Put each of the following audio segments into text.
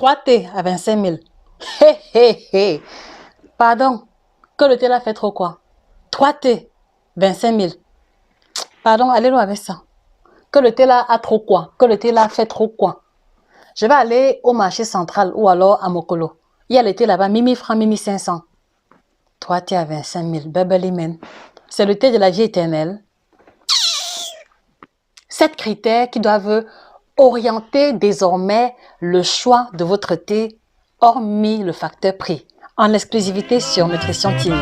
3 thés à 25 000. Hé, hé, hé. Pardon, que le thé là fait trop quoi? 3 thés, 25 000. Pardon, allez loin avec ça. Que le thé là a trop quoi? Que le thé là fait trop quoi? Je vais aller au marché central ou alors à Mokolo. Il y a le thé là-bas, 1000 francs, 1500. 3 thés à 25 000, Bebelimen. C'est le thé de la vie éternelle. 7 critères qui doivent orienter désormais le choix de votre thé, hormis le facteur prix, en exclusivité sur Nutrition TV.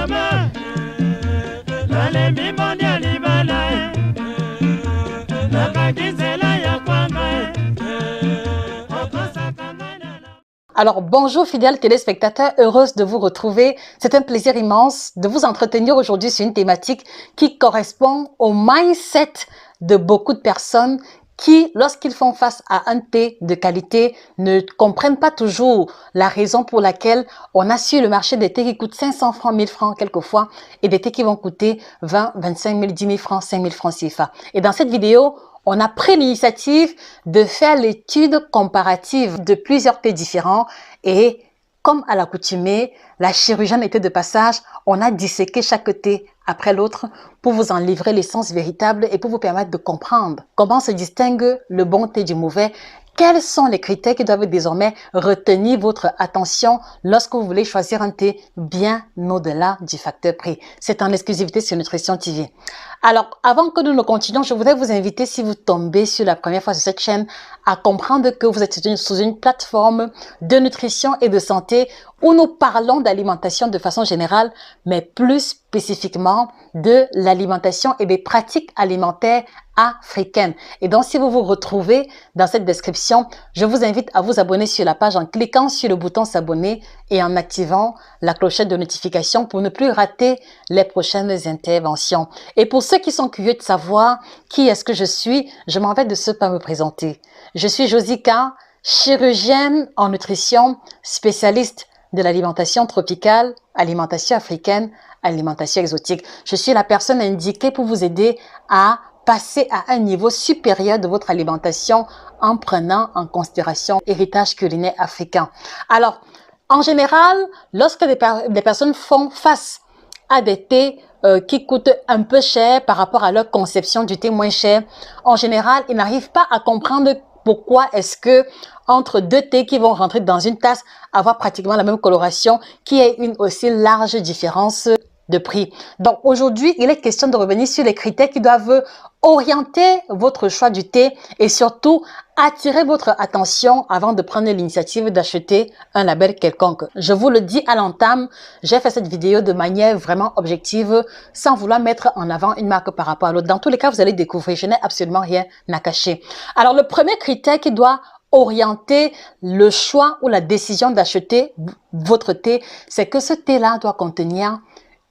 Alors, bonjour fidèles téléspectateurs, heureuse de vous retrouver. C'est un plaisir immense de vous entretenir aujourd'hui sur une thématique qui correspond au mindset de beaucoup de personnes qui, lorsqu'ils font face à un thé de qualité, ne comprennent pas toujours la raison pour laquelle on a sur le marché des thés qui coûtent 500 francs, 1000 francs quelquefois, et des thés qui vont coûter 20, 25 000, 10 000 francs, 5 000 francs CFA. Et dans cette vidéo, on a pris l'initiative de faire l'étude comparative de plusieurs thés différents et, comme à l'accoutumée, la chirurgienne était de passage, on a disséqué chaque thé après l'autre pour vous en livrer l'essence véritable et pour vous permettre de comprendre comment se distingue le bon thé du mauvais. Quels sont les critères qui doivent désormais retenir votre attention lorsque vous voulez choisir un thé bien au-delà du facteur prix? C'est en exclusivité sur Nutrition TV. Alors, avant que nous ne continuions, je voudrais vous inviter, si vous tombez sur la première fois sur cette chaîne, à comprendre que vous êtes sous une plateforme de nutrition et de santé où nous parlons d'alimentation de façon générale, mais plus spécifiquement de l'alimentation et des pratiques alimentaires africaines. Et donc, si vous vous retrouvez dans cette description, je vous invite à vous abonner sur la page en cliquant sur le bouton s'abonner et en activant la clochette de notification pour ne plus rater les prochaines interventions. Et pour ceux qui sont curieux de savoir qui est-ce que je suis, je m'en vais de ce pas me présenter. Je suis Josika, chirurgienne en nutrition, spécialiste de l'alimentation tropicale, alimentation africaine, alimentation exotique. Je suis la personne indiquée pour vous aider à passer à un niveau supérieur de votre alimentation en prenant en considération l'héritage culinaire africain. Alors, en général, lorsque des personnes font face à des thés qui coûtent un peu cher par rapport à leur conception du thé moins cher, en général, ils n'arrivent pas à comprendre pourquoi est-ce que entre deux thés qui vont rentrer dans une tasse, avoir pratiquement la même coloration, qu'il y ait une aussi large différence de prix. Donc aujourd'hui, il est question de revenir sur les critères qui doivent orienter votre choix du thé et surtout attirer votre attention avant de prendre l'initiative d'acheter un label quelconque. Je vous le dis à l'entame, j'ai fait cette vidéo de manière vraiment objective sans vouloir mettre en avant une marque par rapport à l'autre. Dans tous les cas, vous allez découvrir, je n'ai absolument rien à cacher. Alors le premier critère qui doit orienter le choix ou la décision d'acheter votre thé, c'est que ce thé-là doit contenir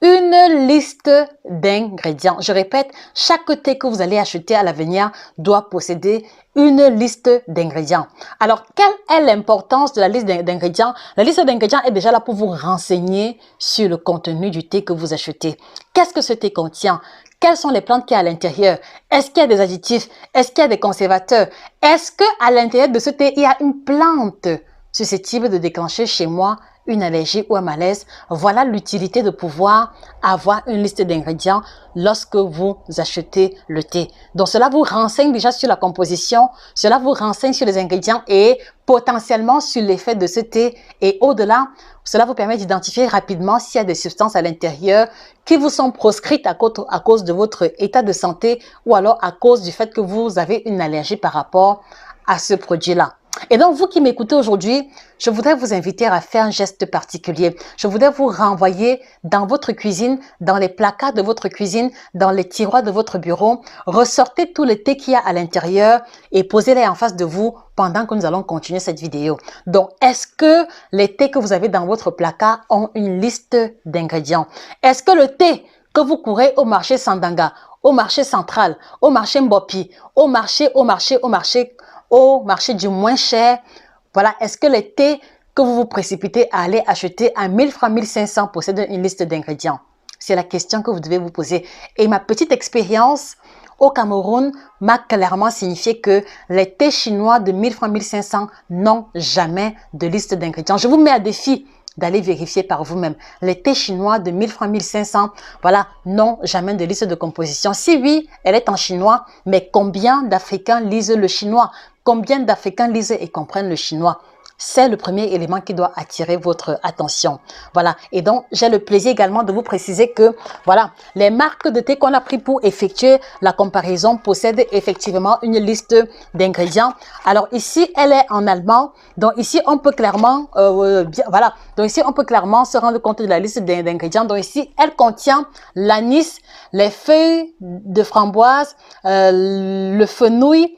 une liste d'ingrédients. Je répète, chaque thé que vous allez acheter à l'avenir doit posséder une liste d'ingrédients. Alors, quelle est l'importance de la liste d'ingrédients? La liste d'ingrédients est déjà là pour vous renseigner sur le contenu du thé que vous achetez. Qu'est-ce que ce thé contient? Quelles sont les plantes qu'il y a à l'intérieur? Est-ce qu'il y a des additifs? Est-ce qu'il y a des conservateurs? Est-ce qu'à l'intérieur de ce thé, il y a une plante susceptible de déclencher chez moi une allergie ou un malaise? Voilà l'utilité de pouvoir avoir une liste d'ingrédients lorsque vous achetez le thé. Donc cela vous renseigne déjà sur la composition, cela vous renseigne sur les ingrédients et potentiellement sur l'effet de ce thé. Et au-delà, cela vous permet d'identifier rapidement s'il y a des substances à l'intérieur qui vous sont proscrites à cause de votre état de santé ou alors à cause du fait que vous avez une allergie par rapport à ce produit-là. Et donc, vous qui m'écoutez aujourd'hui, je voudrais vous inviter à faire un geste particulier. Je voudrais vous renvoyer dans votre cuisine, dans les placards de votre cuisine, dans les tiroirs de votre bureau. Ressortez tous les thés qu'il y a à l'intérieur et posez-les en face de vous pendant que nous allons continuer cette vidéo. Donc, est-ce que les thés que vous avez dans votre placard ont une liste d'ingrédients? Est-ce que le thé que vous courez au marché Sandanga, au marché central, au marché Mbopi, au marché du moins cher, voilà, est-ce que les thés que vous vous précipitez à aller acheter à 1000 francs, 1500 possèdent une liste d'ingrédients? C'est la question que vous devez vous poser. Et ma petite expérience au Cameroun m'a clairement signifié que les thés chinois de 1000 francs, 1500 n'ont jamais de liste d'ingrédients. Je vous mets à défi d'aller vérifier par vous-même. Les thés chinois de 1000 francs, 1500, voilà, n'ont jamais de liste de composition. Si oui, elle est en chinois, mais combien d'Africains lisent le chinois? Combien d'Africains lisent et comprennent le chinois? C'est le premier élément qui doit attirer votre attention. Voilà. Et donc, j'ai le plaisir également de vous préciser que, voilà, les marques de thé qu'on a pris pour effectuer la comparaison possèdent effectivement une liste d'ingrédients. Alors ici, elle est en allemand. Donc ici, on peut clairement, voilà. Donc ici, on peut clairement se rendre compte de la liste d'ingrédients. Donc ici, elle contient l'anis, les feuilles de framboise, le fenouil.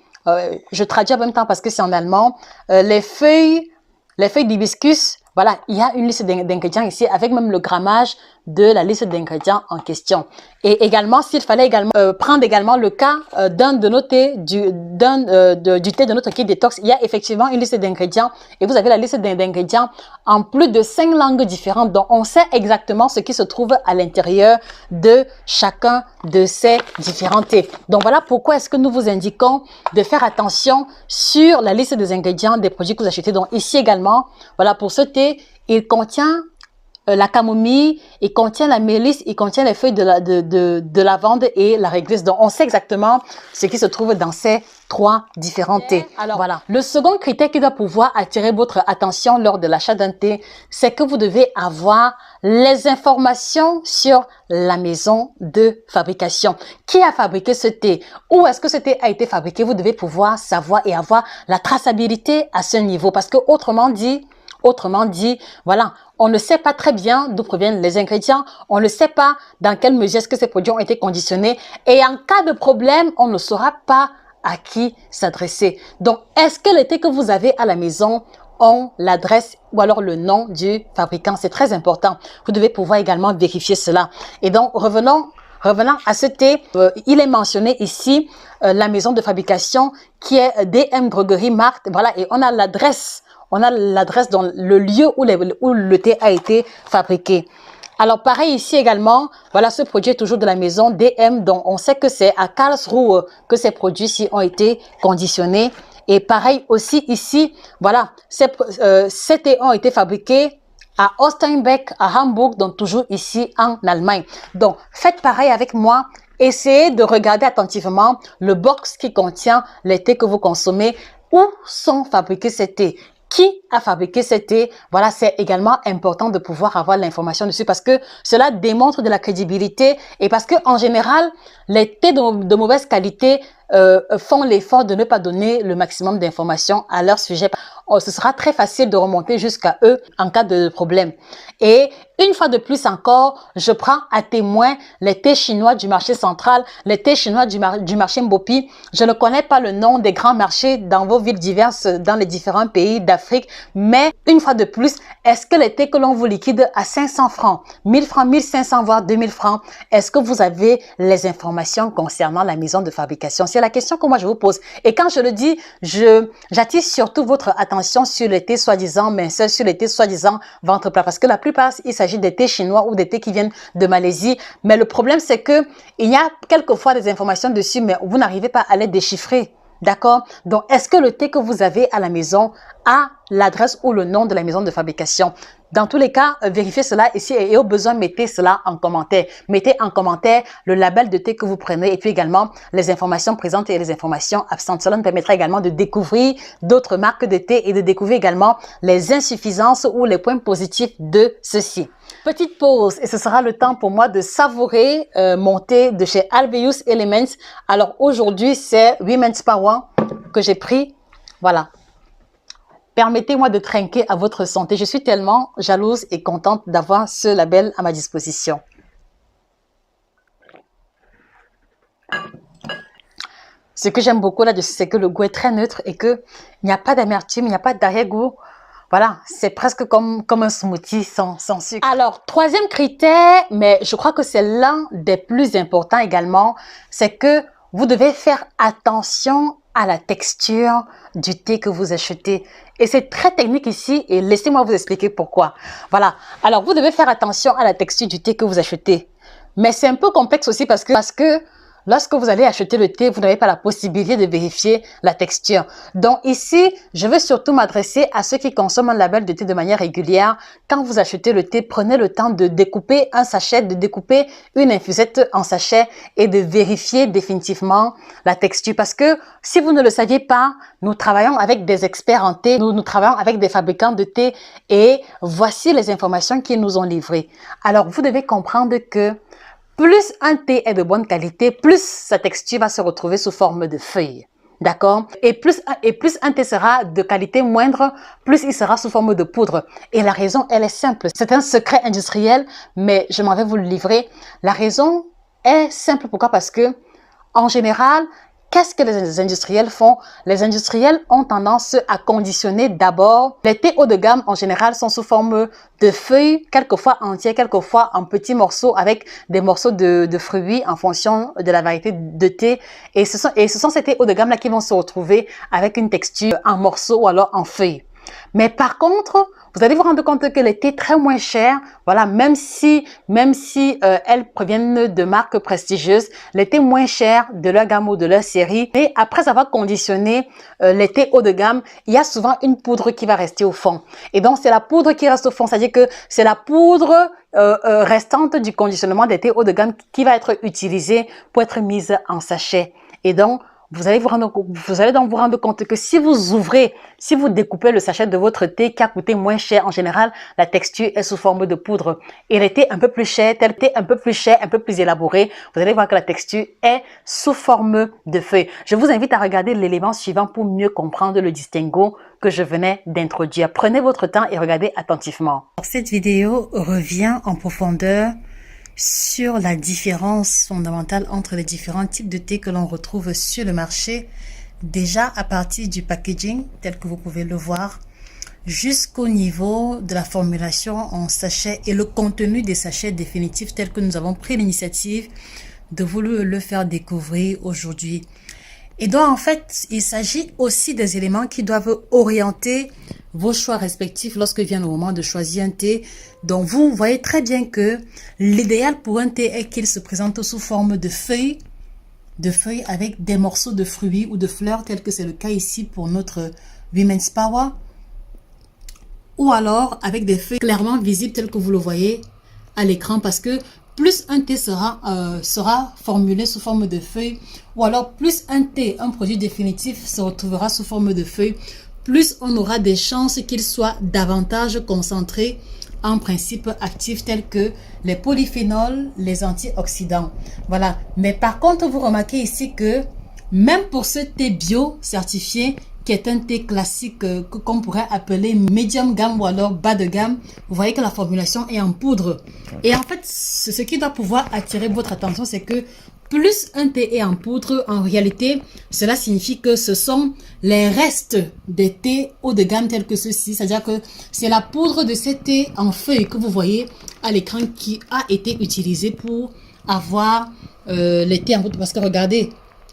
Je traduis en même temps parce que c'est en allemand. Les feuilles d'hibiscus, voilà, il y a une liste d'ingrédients ici avec même le grammage de la liste d'ingrédients en question. Et également, s'il fallait également prendre également le cas d'un de nos thés, du thé de notre kit détox, il y a effectivement une liste d'ingrédients et vous avez la liste d'ingrédients en plus de 5 langues différentes. Donc, on sait exactement ce qui se trouve à l'intérieur de chacun de ces différents thés. Donc, voilà pourquoi est-ce que nous vous indiquons de faire attention sur la liste des ingrédients des produits que vous achetez. Donc, ici également, voilà, pour ce thé, il contient la camomille, il contient la mélisse, il contient les feuilles de lavande et la réglisse. Donc, on sait exactement ce qui se trouve dans ces 3 différents thés. Alors, voilà. Le second critère qui doit pouvoir attirer votre attention lors de l'achat d'un thé, c'est que vous devez avoir les informations sur la maison de fabrication. Qui a fabriqué ce thé? Où est-ce que ce thé a été fabriqué? Vous devez pouvoir savoir et avoir la traçabilité à ce niveau. Parce que autrement dit, voilà, on ne sait pas très bien d'où proviennent les ingrédients, on ne sait pas dans quelle mesure est-ce que ces produits ont été conditionnés et en cas de problème, on ne saura pas à qui s'adresser. Donc, est-ce que les thés que vous avez à la maison ont l'adresse ou alors le nom du fabricant? C'est très important. Vous devez pouvoir également vérifier cela. Et donc, revenons à ce thé, il est mentionné ici la maison de fabrication qui est DM Droguerie Markt. Voilà, et on a l'adresse. On a l'adresse dans le lieu où le thé a été fabriqué. Alors, pareil ici également, voilà, ce produit est toujours de la maison DM, donc on sait que c'est à Karlsruhe que ces produits-ci ont été conditionnés. Et pareil aussi ici, voilà, ces thés ont été fabriqués à Osteinbeck, à Hambourg, donc toujours ici en Allemagne. Donc, faites pareil avec moi. Essayez de regarder attentivement le box qui contient les thés que vous consommez. Où sont fabriqués ces thés? Qui a fabriqué ces thés? Voilà, c'est également important de pouvoir avoir l'information dessus parce que cela démontre de la crédibilité et parce que en général, les thés de mauvaise qualité font l'effort de ne pas donner le maximum d'informations à leur sujet. Ce sera très facile de remonter jusqu'à eux en cas de problème. Et une fois de plus encore, je prends à témoin les thés chinois du marché central, les thés chinois du marché Mbopi. Je ne connais pas le nom des grands marchés dans vos villes diverses, dans les différents pays d'Afrique. Mais une fois de plus, est-ce que les thés que l'on vous liquide à 500 francs, 1000 francs, 1500 voire 2000 francs, est-ce que vous avez les informations concernant la maison de fabrication? C'est la question que moi je vous pose. Et quand je le dis, j'attire surtout votre attention sur les thés soi-disant minceurs, sur les thés soi-disant ventre plat. Parce que la plupart, il s'agit des thés chinois ou des thés qui viennent de Malaisie. Mais le problème, c'est que il y a quelquefois des informations dessus, mais vous n'arrivez pas à les déchiffrer. D'accord? Donc, est-ce que le thé que vous avez à la maison a l'adresse ou le nom de la maison de fabrication? Dans tous les cas, vérifiez cela ici et au besoin, mettez cela en commentaire. Mettez en commentaire le label de thé que vous prenez et puis également les informations présentes et les informations absentes. Cela nous permettra également de découvrir d'autres marques de thé et de découvrir également les insuffisances ou les points positifs de ceci. Petite pause et ce sera le temps pour moi de savourer mon thé de chez Alveus Elements. Alors aujourd'hui, c'est Women's Power que j'ai pris. Voilà. Permettez-moi de trinquer à votre santé. Je suis tellement jalouse et contente d'avoir ce label à ma disposition. Ce que j'aime beaucoup là-dessus, c'est que le goût est très neutre et qu'il n'y a pas d'amertume, il n'y a pas d'arrière-goût. Voilà, c'est presque comme un smoothie sans sucre. Alors, troisième critère, mais je crois que c'est l'un des plus importants également, c'est que vous devez faire attention à la texture du thé que vous achetez. Et c'est très technique ici et laissez-moi vous expliquer pourquoi. Voilà, alors vous devez faire attention à la texture du thé que vous achetez. Mais c'est un peu complexe aussi parce que lorsque vous allez acheter le thé, vous n'avez pas la possibilité de vérifier la texture. Donc ici, je veux surtout m'adresser à ceux qui consomment un label de thé de manière régulière. Quand vous achetez le thé, prenez le temps de découper un sachet, de découper une infusette en sachet et de vérifier définitivement la texture. Parce que si vous ne le saviez pas, nous travaillons avec des experts en thé, nous travaillons avec des fabricants de thé et voici les informations qu'ils nous ont livrées. Alors, vous devez comprendre que plus un thé est de bonne qualité, plus sa texture va se retrouver sous forme de feuilles. D'accord? Et plus un thé sera de qualité moindre, plus il sera sous forme de poudre. Et la raison, elle est simple. C'est un secret industriel, mais je m'en vais vous le livrer. La raison est simple. Pourquoi? Parce que, en général, qu'est-ce que les industriels font? Les industriels ont tendance à conditionner d'abord. Les thés haut de gamme, en général, sont sous forme de feuilles, quelquefois entières, quelquefois en petits morceaux avec des morceaux de fruits en fonction de la variété de thé. Et ce sont ces thés haut de gamme-là qui vont se retrouver avec une texture en morceaux ou alors en feuilles. Mais par contre, vous allez vous rendre compte que les thés très moins chers, voilà, même si elles proviennent de marques prestigieuses, les thés moins chers de leur gamme ou de leur série, et après avoir conditionné les thés haut de gamme, il y a souvent une poudre qui va rester au fond. Et donc, c'est la poudre qui reste au fond, c'est-à-dire que c'est la poudre restante du conditionnement des thés haut de gamme qui va être utilisée pour être mise en sachet. Et donc, vous allez donc vous rendre compte que si vous découpez le sachet de votre thé qui a coûté moins cher, en général, la texture est sous forme de poudre. Et les thés un peu plus chers, tel thé un peu plus cher, un peu plus élaboré, vous allez voir que la texture est sous forme de feuilles. Je vous invite à regarder l'élément suivant pour mieux comprendre le distinguo que je venais d'introduire. Prenez votre temps et regardez attentivement. Cette vidéo revient en profondeur sur la différence fondamentale entre les différents types de thé que l'on retrouve sur le marché, déjà à partir du packaging, tel que vous pouvez le voir, jusqu'au niveau de la formulation en sachet et le contenu des sachets définitifs tel que nous avons pris l'initiative de vous le faire découvrir aujourd'hui. Et donc, en fait, il s'agit aussi des éléments qui doivent orienter vos choix respectifs lorsque vient le moment de choisir un thé. Donc, vous voyez très bien que l'idéal pour un thé est qu'il se présente sous forme de feuilles avec des morceaux de fruits ou de fleurs, tel que c'est le cas ici pour notre Women's Power. Ou alors avec des feuilles clairement visibles, telles que vous le voyez à l'écran, parce que plus un thé sera formulé sous forme de feuilles, ou alors plus un thé, un produit définitif, se retrouvera sous forme de feuilles, plus on aura des chances qu'il soit davantage concentré en principes actifs tels que les polyphénols, les antioxydants. Voilà. Mais par contre, vous remarquez ici que même pour ce thé bio certifié, qui est un thé classique qu'on pourrait appeler medium gamme ou alors bas de gamme, vous voyez que la formulation est en poudre. Et en fait, ce qui doit pouvoir attirer votre attention, c'est que plus un thé est en poudre, en réalité, cela signifie que ce sont les restes des thés haut de gamme tels que ceux-ci. C'est-à-dire que c'est la poudre de ces thés en feuilles que vous voyez à l'écran qui a été utilisée pour avoir les thés en poudre. Parce que regardez,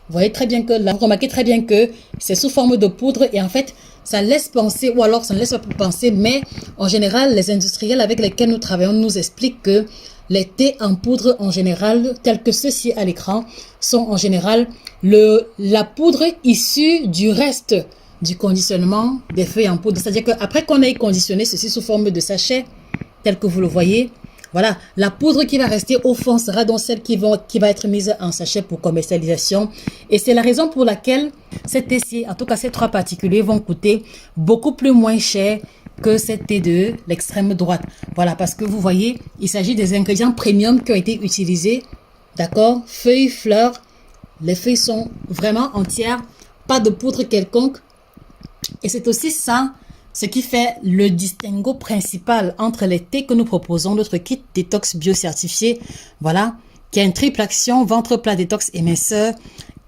vous voyez très bien que là, vous remarquez très bien que c'est sous forme de poudre et en fait, ça laisse penser, ou alors ça ne laisse pas penser, mais en général, les industriels avec lesquels nous travaillons nous expliquent que les thés en poudre en général, tels que ceux-ci à l'écran, sont en général la poudre issue du reste du conditionnement des feuilles en poudre. C'est-à-dire qu'après qu'on ait conditionné ceci sous forme de sachet, tel que vous le voyez, voilà, la poudre qui va rester au fond sera donc celle qui va être mise en sachet pour commercialisation. Et c'est la raison pour laquelle ces thés-ci, en tout cas ces trois particuliers, vont coûter beaucoup plus moins cher que cette thé de l'extrême droite. Voilà, parce que vous voyez, il s'agit des ingrédients premium qui ont été utilisés. D'accord? Feuilles, fleurs. Les feuilles sont vraiment entières. Pas de poudre quelconque. Et c'est aussi ça, ce qui fait le distinguo principal entre les thés que nous proposons, notre kit détox bio certifié, voilà, qui a une triple action, ventre plat, détox, éminceur,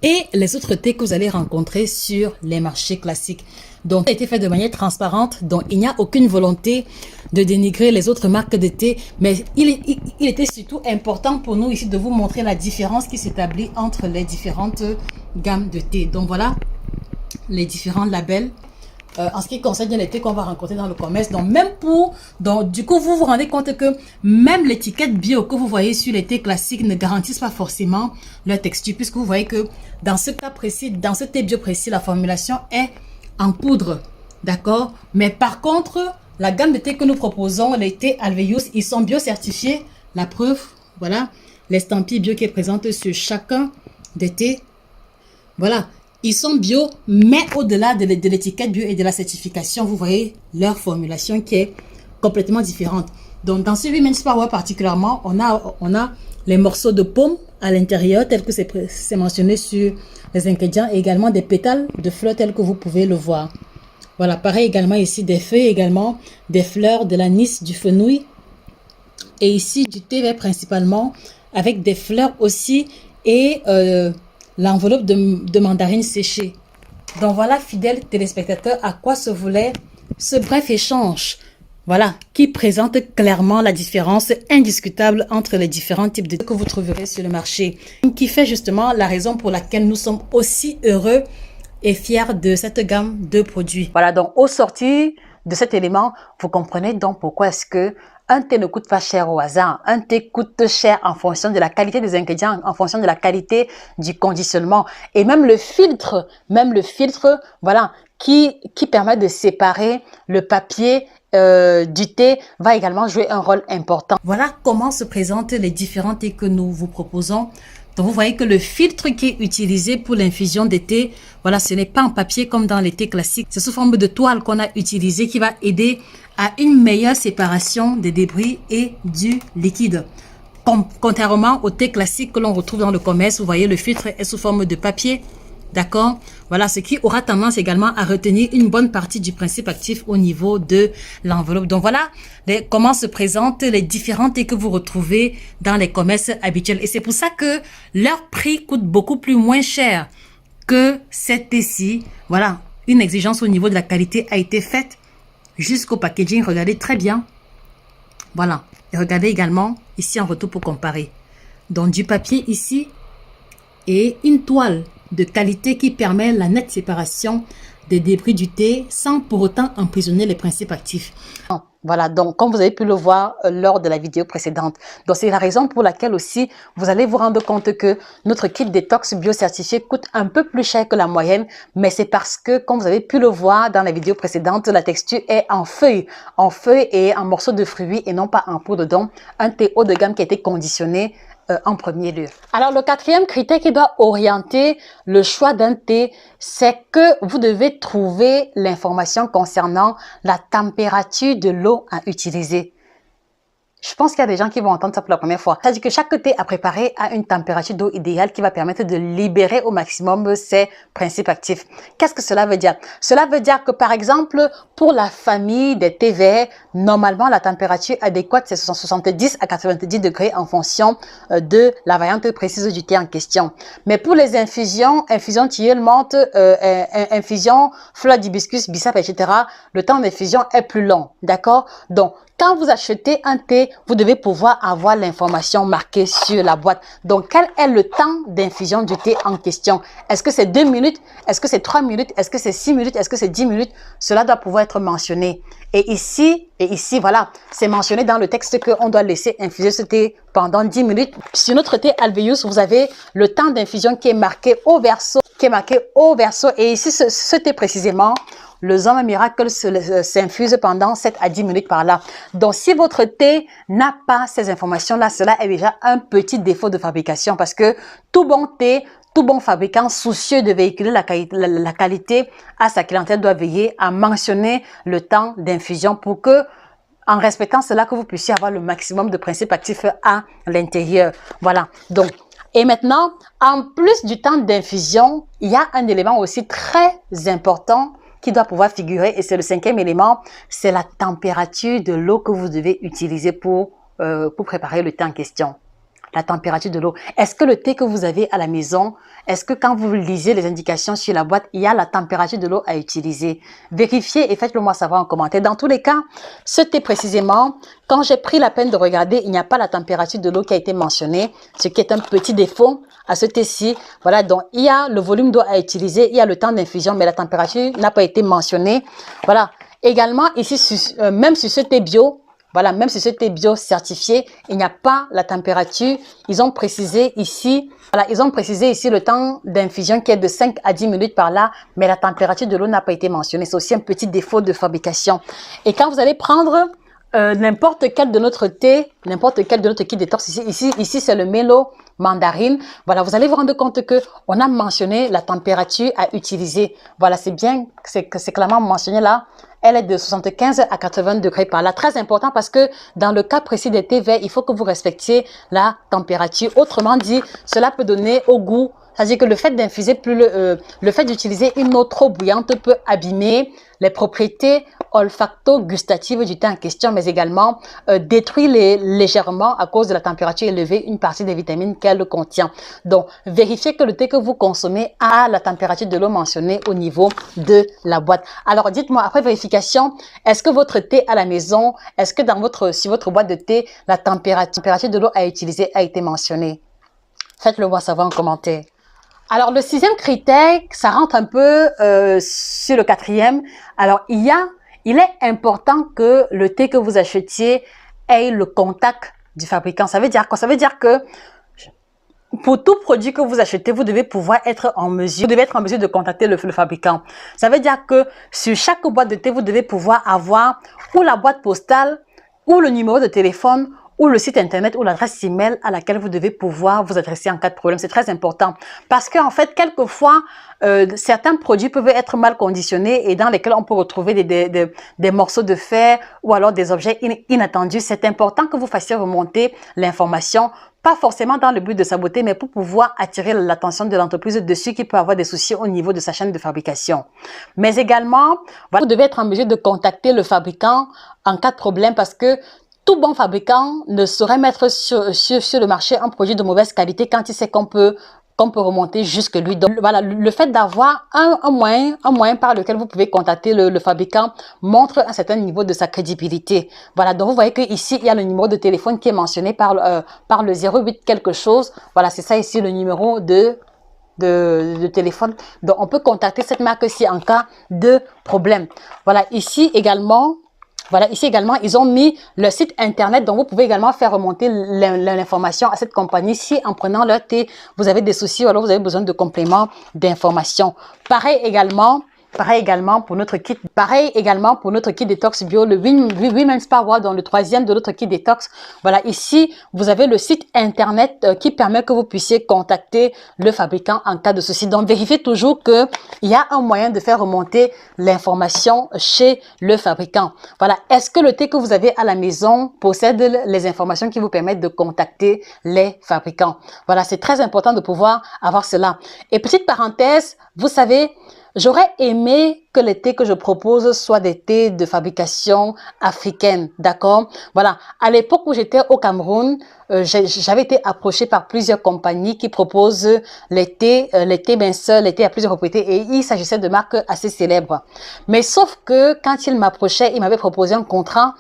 et les autres thés que vous allez rencontrer sur les marchés classiques. Donc, ça a été fait de manière transparente, donc il n'y a aucune volonté de dénigrer les autres marques de thé, mais il était surtout important pour nous ici de vous montrer la différence qui s'établit entre les différentes gammes de thé. Donc voilà, les différents labels en ce qui concerne les thés qu'on va rencontrer dans le commerce. Donc, du coup, vous vous rendez compte que même l'étiquette bio que vous voyez sur les thés classiques ne garantissent pas forcément leur texture, puisque vous voyez que dans ce cas précis, dans ce thé bio précis, la formulation est en poudre, d'accord? Mais par contre, la gamme de thé que nous proposons, les thés Alvéus, ils sont bio certifiés. La preuve, voilà, l'estampille bio qui est présente sur chacun des thés. Voilà. Ils sont bio, mais au-delà de l'étiquette bio et de la certification, vous voyez leur formulation qui est complètement différente. Donc, dans ce Women's Power particulièrement, on a les morceaux de pomme à l'intérieur, tel que c'est mentionné sur les ingrédients, et également des pétales de fleurs, tels que vous pouvez le voir. Voilà, pareil également ici, des feuilles également, des fleurs, de l'anis, du fenouil. Et ici, du thé vert principalement, avec des fleurs aussi, et l'enveloppe de mandarine séchée. Donc voilà, fidèles téléspectateurs, à quoi se voulait ce bref échange. Voilà, qui présente clairement la différence indiscutable entre les différents types de thé que vous trouverez sur le marché. Qui fait justement la raison pour laquelle nous sommes aussi heureux et fiers de cette gamme de produits. Voilà, donc au sortir de cet élément, vous comprenez donc pourquoi est-ce que un thé ne coûte pas cher au hasard. Un thé coûte cher en fonction de la qualité des ingrédients, en fonction de la qualité du conditionnement. Et même le filtre, voilà, qui permet de séparer le papier du thé va également jouer un rôle important. Voilà comment se présentent les différents thés que nous vous proposons. Donc, vous voyez que le filtre qui est utilisé pour l'infusion des thés, voilà, ce n'est pas en papier comme dans les thés classiques. C'est sous forme de toile qu'on a utilisé qui va aider à une meilleure séparation des débris et du liquide. Contrairement au thé classique que l'on retrouve dans le commerce, vous voyez, le filtre est sous forme de papier. D'accord? Voilà, ce qui aura tendance également à retenir une bonne partie du principe actif au niveau de l'enveloppe. Donc voilà comment se présentent les différents thés que vous retrouvez dans les commerces habituels. Et c'est pour ça que leur prix coûte beaucoup plus moins cher que ces thés-ci. Voilà, une exigence au niveau de la qualité a été faite jusqu'au packaging. Regardez très bien. Voilà. Et regardez également ici en retour pour comparer. Donc du papier ici et une toile de qualité qui permet la nette séparation des débris du thé sans pour autant emprisonner les principes actifs. Voilà, donc comme vous avez pu le voir lors de la vidéo précédente. Donc c'est la raison pour laquelle aussi vous allez vous rendre compte que notre kit détox bio-certifié coûte un peu plus cher que la moyenne, mais c'est parce que, comme vous avez pu le voir dans la vidéo précédente, la texture est en feuilles et en morceaux de fruits et non pas en poudre. Donc un thé haut de gamme qui a été conditionné en premier lieu. Alors, le quatrième critère qui doit orienter le choix d'un thé, c'est que vous devez trouver l'information concernant la température de l'eau à utiliser. Je pense qu'il y a des gens qui vont entendre ça pour la première fois. C'est-à-dire que chaque thé à préparer a une température d'eau idéale qui va permettre de libérer au maximum ses principes actifs. Qu'est-ce que cela veut dire? Cela veut dire que, par exemple, pour la famille des thés verts, normalement, la température adéquate, c'est 70 à 90 degrés en fonction de la variante précise du thé en question. Mais pour les infusion tilleul, menthe, infusion fleur d'hibiscus, bissap, etc., le temps d'infusion est plus long. D'accord? Donc, quand vous achetez un thé, vous devez pouvoir avoir l'information marquée sur la boîte. Donc, quel est le temps d'infusion du thé en question? Est-ce que c'est 2 minutes? Est-ce que c'est 3 minutes? Est-ce que c'est 6 minutes? Est-ce que c'est 10 minutes? Cela doit pouvoir être mentionné. Et ici, voilà, c'est mentionné dans le texte qu'on doit laisser infuser ce thé pendant 10 minutes. Sur notre thé Alvéus, vous avez le temps d'infusion qui est marqué au verso. Et ici, ce thé précisément, le Zoma Miracle s'infuse pendant 7 à 10 minutes par là. Donc, si votre thé n'a pas ces informations-là, cela est déjà un petit défaut de fabrication parce que tout bon thé, tout bon fabricant soucieux de véhiculer la qualité à sa clientèle doit veiller à mentionner le temps d'infusion pour que, en respectant cela, que vous puissiez avoir le maximum de principes actifs à l'intérieur. Voilà. Donc, et maintenant, en plus du temps d'infusion, il y a un élément aussi très important qui doit pouvoir figurer, et c'est le 5e élément, c'est la température de l'eau que vous devez utiliser pour préparer le thé en question. la température de l'eau. Est-ce que le thé que vous avez à la maison, est-ce que quand vous lisez les indications sur la boîte, il y a la température de l'eau à utiliser? Vérifiez et faites-le moi savoir en commentaire. Dans tous les cas, ce thé précisément, quand j'ai pris la peine de regarder, il n'y a pas la température de l'eau qui a été mentionnée, ce qui est un petit défaut à ce thé-ci. Voilà, donc il y a le volume d'eau à utiliser, il y a le temps d'infusion, mais la température n'a pas été mentionnée. Voilà. Également, ici, même sur ce thé bio, voilà, même si c'était bio certifié, il n'y a pas la température. Ils ont précisé ici, voilà, ils ont précisé ici le temps d'infusion qui est de 5 à 10 minutes par là, mais la température de l'eau n'a pas été mentionnée. C'est aussi un petit défaut de fabrication. Et quand vous allez prendre n'importe quel de notre thé, n'importe quel de notre kit détox, ici c'est le Mélo mandarine. Voilà, vous allez vous rendre compte que on a mentionné la température à utiliser. Voilà, c'est bien, c'est clairement mentionné là. Elle est de 75 à 80 degrés par là. Très important parce que dans le cas précis des thés verts, il faut que vous respectiez la température. Autrement dit, cela peut donner au goût. C'est-à-dire que le fait d'infuser le fait d'utiliser une eau trop bouillante peut abîmer les propriétés olfacto-gustatives du thé en question, mais également détruire légèrement à cause de la température élevée une partie des vitamines qu'elle contient. Donc, vérifiez que le thé que vous consommez a la température de l'eau mentionnée au niveau de la boîte. Alors, dites-moi, après vérification, est-ce que votre thé à la maison, est-ce que sur votre boîte de thé, la température de l'eau à utiliser a été mentionnée? Faites-le moi savoir en commentaire. Alors, le 6e critère, ça rentre un peu sur le 4e. Alors, il est important que le thé que vous achetiez ait le contact du fabricant. Ça veut dire quoi? Ça veut dire que pour tout produit que vous achetez, vous devez pouvoir être en mesure, de contacter le fabricant. Ça veut dire que sur chaque boîte de thé, vous devez pouvoir avoir ou la boîte postale, ou le numéro de téléphone, ou le site internet ou l'adresse email à laquelle vous devez pouvoir vous adresser en cas de problème. C'est très important parce qu'en fait, quelquefois, certains produits peuvent être mal conditionnés et dans lesquels on peut retrouver des morceaux de fer ou alors des objets inattendus. C'est important que vous fassiez remonter l'information, pas forcément dans le but de saboter, mais pour pouvoir attirer l'attention de l'entreprise dessus qui peut avoir des soucis au niveau de sa chaîne de fabrication. Mais également, vous devez être en mesure de contacter le fabricant en cas de problème parce que tout bon fabricant ne saurait mettre sur le marché un produit de mauvaise qualité quand il sait qu'on peut remonter jusque lui. Donc voilà, le fait d'avoir un moyen par lequel vous pouvez contacter le fabricant montre un certain niveau de sa crédibilité. Voilà, donc vous voyez que ici il y a le numéro de téléphone qui est mentionné par le 08 quelque chose. Voilà, c'est ça ici le numéro de téléphone. Donc on peut contacter cette marque-ci en cas de problème. Voilà, ici également, ils ont mis le site internet, donc vous pouvez également faire remonter l'information à cette compagnie si en prenant leur thé, vous avez des soucis ou alors vous avez besoin de compléments d'information. Pareil également pour notre kit détox bio, le Women's Power, dans le 3e de notre kit détox. Voilà, ici, vous avez le site internet qui permet que vous puissiez contacter le fabricant en cas de souci. Donc, vérifiez toujours que il y a un moyen de faire remonter l'information chez le fabricant. Voilà, est-ce que le thé que vous avez à la maison possède les informations qui vous permettent de contacter les fabricants? Voilà, c'est très important de pouvoir avoir cela. Et petite parenthèse, vous savez, j'aurais aimé que les thés que je propose soient des thés de fabrication africaine, d'accord? Voilà, à l'époque où j'étais au Cameroun, j'avais été approchée par plusieurs compagnies qui proposent les thés minceurs, les thés à plusieurs propriétés, et il s'agissait de marques assez célèbres. Mais sauf que quand ils m'approchaient, ils m'avaient proposé un contrat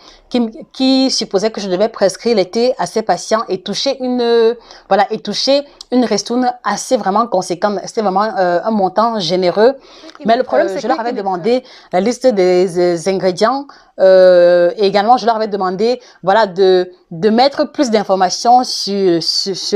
qui supposait que je devais prescrire les thés à ces patients et toucher une ristourne assez vraiment conséquente. C'était vraiment un montant généreux. Mais le problème, c'est que je leur avais demandé la liste des ingrédients et également je leur avais demandé voilà de mettre plus d'informations sur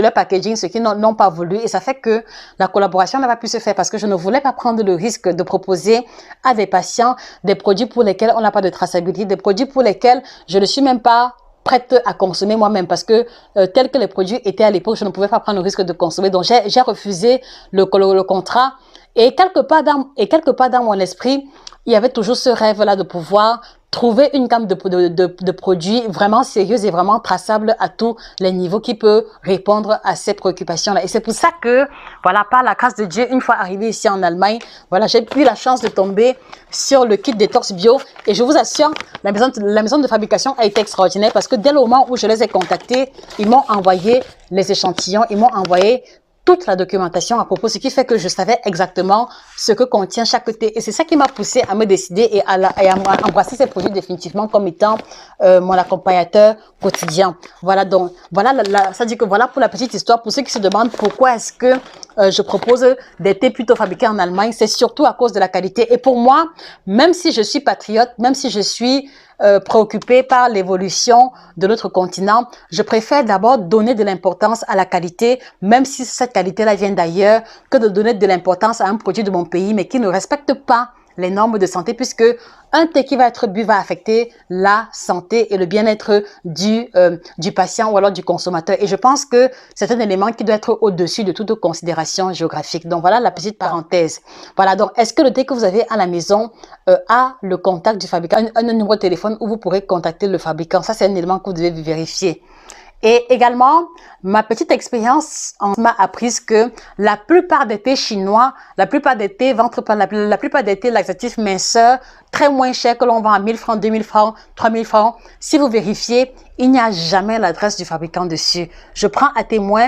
le packaging, ce qu'ils n'ont pas voulu, et ça fait que la collaboration n'a pas pu se faire parce que je ne voulais pas prendre le risque de proposer à des patients des produits pour lesquels on n'a pas de traçabilité, des produits pour lesquels je ne suis même pas prête à consommer moi-même parce que tels que les produits étaient à l'époque, je ne pouvais pas prendre le risque de consommer, donc j'ai refusé le contrat. Et quelque part dans mon esprit, il y avait toujours ce rêve-là de pouvoir trouver une gamme de produits vraiment sérieuse et vraiment traçable à tous les niveaux qui peut répondre à ces préoccupations-là. Et c'est pour ça que, voilà, par la grâce de Dieu, une fois arrivé ici en Allemagne, voilà, j'ai eu la chance de tomber sur le kit détox bio et je vous assure, la maison de fabrication a été extraordinaire parce que dès le moment où je les ai contactés, ils m'ont envoyé les échantillons, ils m'ont envoyé toute la documentation à propos, ce qui fait que je savais exactement ce que contient chaque thé. Et c'est ça qui m'a poussé à me décider et à embrasser ces produits définitivement comme étant mon accompagnateur quotidien. Voilà, donc, voilà, ça dit que voilà pour la petite histoire. Pour ceux qui se demandent pourquoi est-ce que je propose des thés plutôt fabriqués en Allemagne, c'est surtout à cause de la qualité. Et pour moi, même si je suis patriote, même si je suis préoccupé par l'évolution de notre continent, je préfère d'abord donner de l'importance à la qualité, même si cette qualité-là vient d'ailleurs, que de donner de l'importance à un produit de mon pays, mais qui ne respecte pas les normes de santé, puisque un thé qui va être bu va affecter la santé et le bien-être du patient ou alors du consommateur. Et je pense que c'est un élément qui doit être au-dessus de toute considération géographique. Donc voilà la petite parenthèse. Voilà, donc est-ce que le thé que vous avez à la maison a le contact du fabricant, un numéro de téléphone où vous pourrez contacter le fabricant? Ça, c'est un élément que vous devez vérifier. Et également, ma petite expérience m'a appris que la plupart des thés chinois, la plupart des thés ventre plein, la plupart des thés laxatifs minceurs, très moins chers que l'on vend à 1000 francs, 2000 francs, 3000 francs, si vous vérifiez, il n'y a jamais l'adresse du fabricant dessus. Je prends à témoin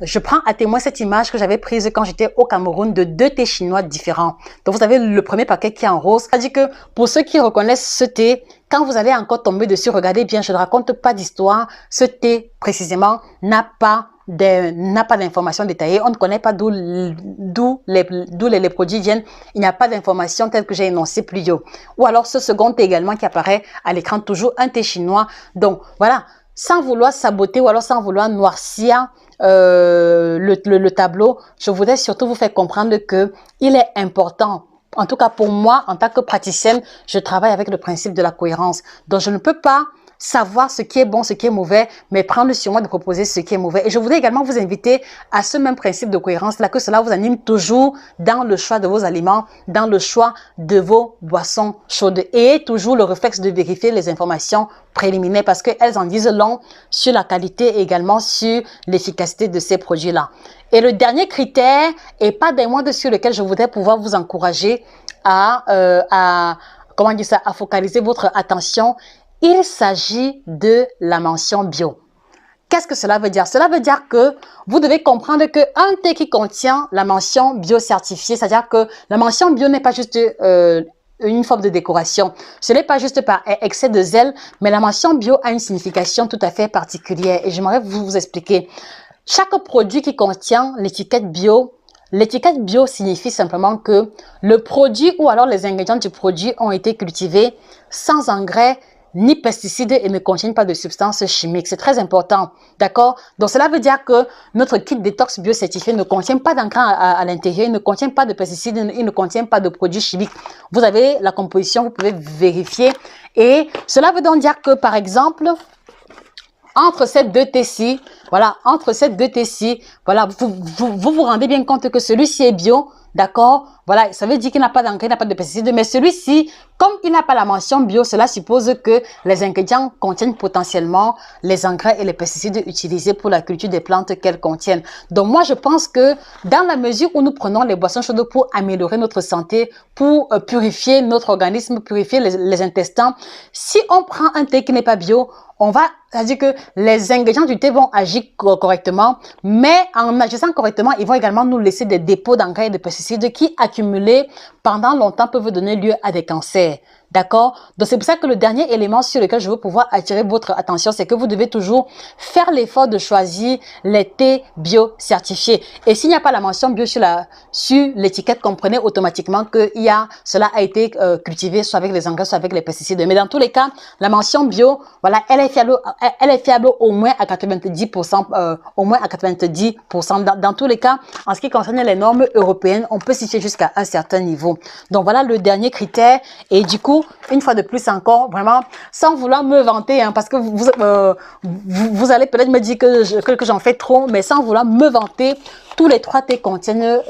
cette image que j'avais prise quand j'étais au Cameroun de 2 thés chinois différents. Donc vous avez le premier paquet qui est en rose. C'est-à-dire que pour ceux qui reconnaissent ce thé, quand vous allez encore tomber dessus, regardez bien, je ne raconte pas d'histoire. Ce thé, précisément, n'a pas d'informations détaillées. On ne connaît pas d'où les produits viennent. Il n'y a pas d'informations telles que j'ai énoncées plus haut. Ou alors ce second thé également qui apparaît à l'écran, toujours un thé chinois. Donc voilà, sans vouloir saboter ou alors sans vouloir noircir le tableau, je voudrais surtout vous faire comprendre que il est important. En tout cas, pour moi, en tant que praticienne, je travaille avec le principe de la cohérence. Donc, je ne peux pas savoir ce qui est bon, ce qui est mauvais, mais prendre sur moi de proposer ce qui est mauvais. Et je voudrais également vous inviter à ce même principe de cohérence-là, que cela vous anime toujours dans le choix de vos aliments, dans le choix de vos boissons chaudes. Et toujours le réflexe de vérifier les informations préliminaires parce qu'elles en disent long sur la qualité et également sur l'efficacité de ces produits-là. Et le dernier critère, et pas des moindres sur lequel je voudrais pouvoir vous encourager à focaliser votre attention, il s'agit de la mention bio. Qu'est-ce que cela veut dire? Cela veut dire que vous devez comprendre qu'un thé qui contient la mention bio certifiée, c'est-à-dire que la mention bio n'est pas juste une forme de décoration. Ce n'est pas juste par excès de zèle, mais la mention bio a une signification tout à fait particulière et j'aimerais vous expliquer. Chaque produit qui contient l'étiquette bio signifie simplement que le produit ou alors les ingrédients du produit ont été cultivés sans engrais ni pesticides et ne contiennent pas de substances chimiques. C'est très important, d'accord? Donc cela veut dire que notre kit détox bio certifié ne contient pas d'engrais à l'intérieur, il ne contient pas de pesticides, il ne contient pas de produits chimiques. Vous avez la composition, vous pouvez vérifier. Et cela veut donc dire que, par exemple, entre ces deux thés-ci, voilà, vous rendez bien compte que celui-ci est bio, d'accord? Voilà, ça veut dire qu'il n'a pas d'engrais, il n'a pas de pesticides, mais celui-ci, comme il n'a pas la mention bio, cela suppose que les ingrédients contiennent potentiellement les engrais et les pesticides utilisés pour la culture des plantes qu'elles contiennent. Donc moi, je pense que dans la mesure où nous prenons les boissons chaudes pour améliorer notre santé, pour purifier notre organisme, purifier les intestins, si on prend un thé qui n'est pas bio, c'est-à-dire que les ingrédients du thé vont agir correctement, mais en agissant correctement, ils vont également nous laisser des dépôts d'engrais et de pesticides qui, accumulés pendant longtemps, peuvent donner lieu à des cancers. D'accord? Donc, c'est pour ça que le dernier élément sur lequel je veux pouvoir attirer votre attention, c'est que vous devez toujours faire l'effort de choisir les thés bio certifiés. Et s'il n'y a pas la mention bio sur l'étiquette, comprenez automatiquement que cela a été cultivé soit avec les engrais, soit avec les pesticides. Mais dans tous les cas, la mention bio, voilà, elle est fiable au moins à 90%, Dans tous les cas, en ce qui concerne les normes européennes, on peut s'y fier jusqu'à un certain niveau. Donc, voilà le dernier critère. Et du coup, coup, une fois de plus encore, vraiment, sans vouloir me vanter, hein, parce que vous allez peut-être me dire que j'en fais trop, mais sans vouloir me vanter, tous les 3 thés contiennent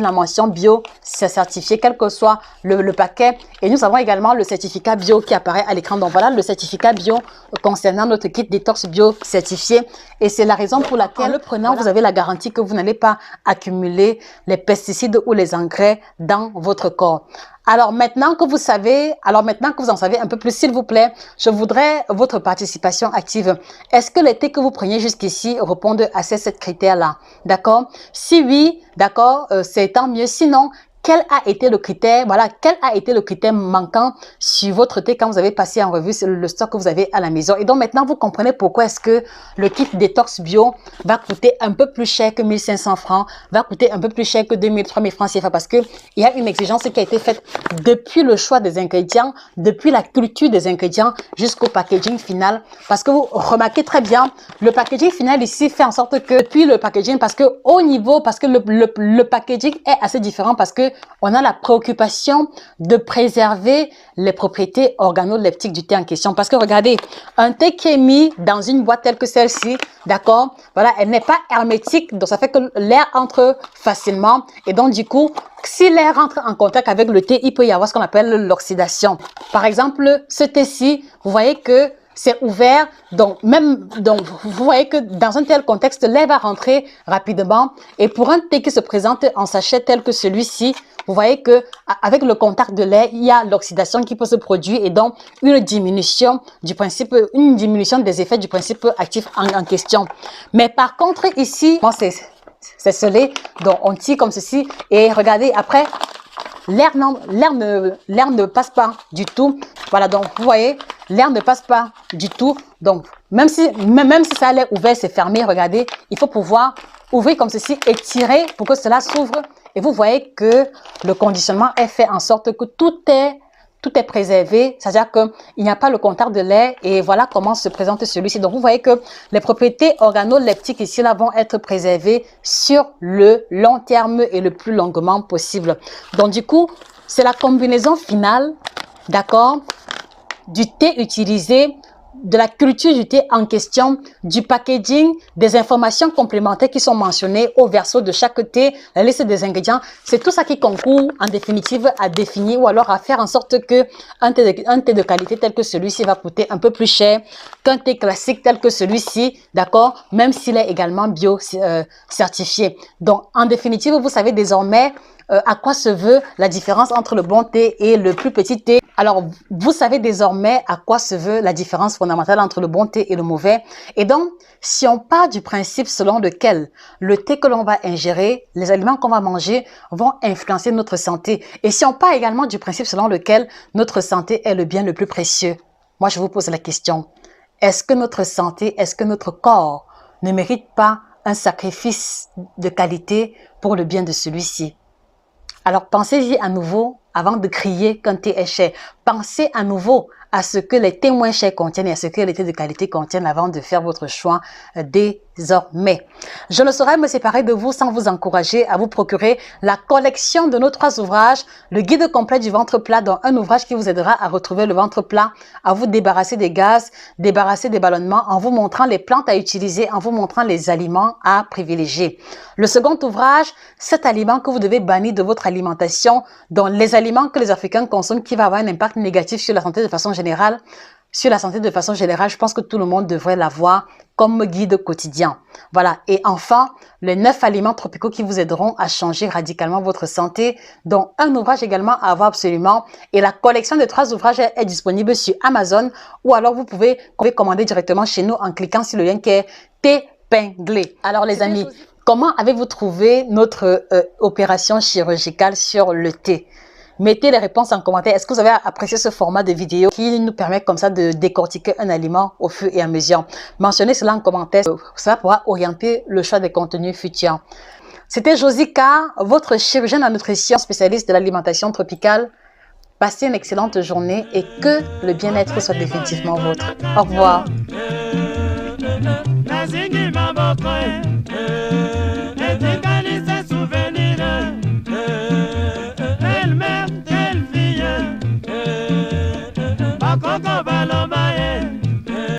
la mention bio, c'est certifié, quel que soit le paquet. Et nous avons également le certificat bio qui apparaît à l'écran. Donc voilà le certificat bio concernant notre kit détox bio certifié. Et c'est la raison pour laquelle, en le prenant, vous avez la garantie que vous n'allez pas accumuler les pesticides ou les engrais dans votre corps. Alors maintenant que vous en savez un peu plus, s'il vous plaît, je voudrais votre participation active. Est-ce que les thés que vous preniez jusqu'ici répondent à ces 7 critères-là? D'accord? Si oui, d'accord, c'est tant mieux. Sinon, quel a été le critère, quel a été le critère manquant sur votre thé quand vous avez passé en revue le stock que vous avez à la maison? Et donc maintenant, vous comprenez pourquoi est-ce que le kit détox bio va coûter un peu plus cher que 1500 francs, va coûter un peu plus cher que 2000, 3000 francs CFA, parce que il y a une exigence qui a été faite depuis le choix des ingrédients, depuis la culture des ingrédients jusqu'au packaging final. Parce que vous remarquez très bien, le packaging final ici fait en sorte que, depuis le packaging, parce que le packaging est assez différent, parce que on a la préoccupation de préserver les propriétés organoleptiques du thé en question. Parce que regardez, un thé qui est mis dans une boîte telle que celle-ci, d'accord, voilà, elle n'est pas hermétique, donc ça fait que l'air entre facilement. Et donc du coup, si l'air entre en contact avec le thé, il peut y avoir ce qu'on appelle l'oxydation. Par exemple, ce thé-ci, vous voyez que c'est ouvert, donc vous voyez que dans un tel contexte, l'air va rentrer rapidement. Et pour un thé qui se présente en sachet tel que celui-ci, vous voyez que avec le contact de l'air, il y a l'oxydation qui peut se produire et donc une diminution des effets du principe actif en question. Mais par contre ici, c'est scellé, donc on tire comme ceci et regardez après. L'air ne passe pas du tout. Voilà, donc vous voyez, l'air ne passe pas du tout. Donc, même si ça a l'air ouvert, c'est fermé, regardez, il faut pouvoir ouvrir comme ceci et tirer pour que cela s'ouvre. Et vous voyez que le conditionnement est fait en sorte que tout est préservé, c'est-à-dire qu'il n'y a pas le contact de l'air et voilà comment se présente celui-ci. Donc, vous voyez que les propriétés organoleptiques ici là vont être préservées sur le long terme et le plus longuement possible. Donc, du coup, c'est la combinaison finale, d'accord, du thé utilisé, de la culture du thé en question, du packaging, des informations complémentaires qui sont mentionnées au verso de chaque thé, la liste des ingrédients. C'est tout ça qui concourt en définitive à définir ou alors à faire en sorte que un thé de qualité tel que celui-ci va coûter un peu plus cher qu'un thé classique tel que celui-ci, d'accord, même s'il est également bio certifié. Donc, en définitive, vous savez désormais à quoi se veut la différence entre le bon thé et le plus petit thé. Alors, vous savez désormais à quoi se veut la différence fondamentale entre le bon thé et le mauvais. Et donc, si on part du principe selon lequel le thé que l'on va ingérer, les aliments qu'on va manger vont influencer notre santé. Et si on part également du principe selon lequel notre santé est le bien le plus précieux, moi je vous pose la question, est-ce que notre santé, est-ce que notre corps ne mérite pas un sacrifice de qualité pour le bien de celui-ci? Alors, pensez-y à nouveau avant de crier qu'un thé est cher. Pensez à nouveau à ce que les thés moins chers contiennent et à ce que les thés de qualité contiennent avant de faire votre choix désormais. Je ne saurais me séparer de vous sans vous encourager à vous procurer la collection de nos 3 ouvrages, le guide complet du ventre plat, dont un ouvrage qui vous aidera à retrouver le ventre plat, à vous débarrasser des gaz, débarrasser des ballonnements, en vous montrant les plantes à utiliser, en vous montrant les aliments à privilégier. Le second ouvrage, 7 aliments que vous devez bannir de votre alimentation, dont les aliments que les Africains consomment qui va avoir un impact négatif sur la santé de façon générale. Sur la santé de façon générale, je pense que tout le monde devrait l'avoir comme guide quotidien. Voilà. Et enfin, les 9 aliments tropicaux qui vous aideront à changer radicalement votre santé, dont un ouvrage également à avoir absolument. Et la collection de 3 ouvrages est disponible sur Amazon ou alors vous pouvez commander directement chez nous en cliquant sur le lien qui est épinglé. Alors les amis, comment avez-vous trouvé notre opération chirurgicale sur le thé? Mettez les réponses en commentaire. Est-ce que vous avez apprécié ce format de vidéo qui nous permet comme ça de décortiquer un aliment au fur et à mesure? Mentionnez cela en commentaire. Ça pourra orienter le choix des contenus futurs. C'était Josika, votre chirurgienne en nutrition spécialiste de l'alimentation tropicale. Passez une excellente journée et que le bien-être soit définitivement vôtre. Au revoir.